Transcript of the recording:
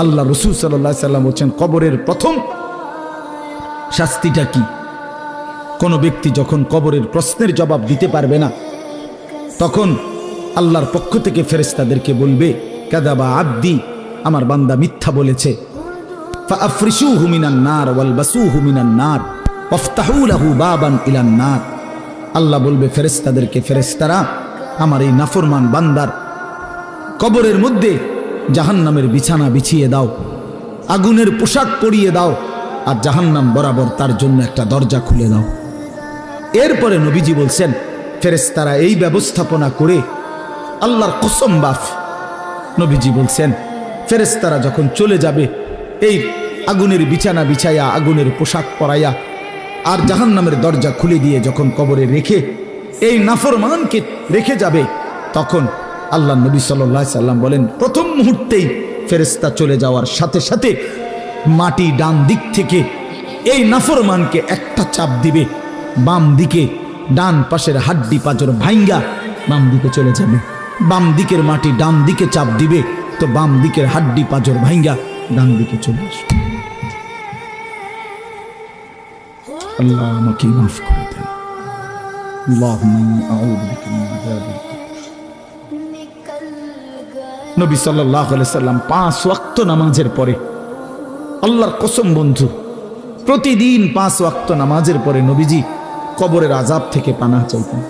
আল্লাহ রাসূল সাল্লাল্লাহু আলাইহি সাল্লাম বলেন কবরের প্রথম শাস্তিটা কি? কোন ব্যক্তি যখন কবরের প্রশ্নের জবাব দিতে পারবে না, তখন আল্লাহর পক্ষ থেকে ফেরেশতাদেরকে বলবে, কাযাবা আব্দি, আমার বান্দা মিথ্যা বলেছে। ফাআফরিশুহু মিনান নার ওয়ালবাসুহু মিনান নার ওয়াফতাহু লাহু বাবান ইলান নার। আল্লাহ বলবে ফেরেশতাদেরকে, ফেরেশতারা আমার এই নাফরমান বান্দার কবরের মধ্যে জাহান্নামের বিছানা বিছিয়ে দাও, আগুনের পোশাক পরিয়ে দাও, আর জাহান্নাম বরাবর তার জন্য একটা দরজা খুলে দাও। এরপরে নবীজি বলছেন ফেরেশতারা এই ব্যবস্থাপনা করে, আল্লাহর কসম বাফ, নবীজি বলছেন ফেরেশতারা যখন চলে যাবে এই আগুনের বিছানা বিছাইয়া, আগুনের পোশাক পরাইয়া, আর জাহান্নামের দরজা খুলে দিয়ে যখন কবরে রেখে এই নাফরমানকে রেখে যাবে, তখন আল্লাহ নবী সাল্লাল্লাহু আলাইহি সাল্লাম বলেন প্রথম মুহূর্তেই ফেরেশতা চলে যাওয়ার সাথে সাথে মাটি ডান দিক থেকে এই নাফরমানকে একটা চাপ দিবে, বাম দিকে ডান পাশের হাড্ডি পাঁজর ভাঙ্গা বাম দিকে চলে যাবে। বাম দিকের মাটি ডান দিকে চাপ দিবে, তো বাম দিকের হাড্ডি পাঁজর ভাঙ্গা ডান দিকে চলে আসবে। আল্লাহ আমাকে মাফ করে দেন। আল্লাহুম্মা আউযু বিকা মিন আযাবিল কবর। নবী সাল্লাল্লাহু আলাইহি সাল্লাম 5 ওয়াক্ত নামাজের পরে, আল্লাহর কসম বন্ধু, প্রতিদিন 5 ওয়াক্ত নামাজের পরে নবীজি কবরের আযাব থেকে পানাহ চাইতেন।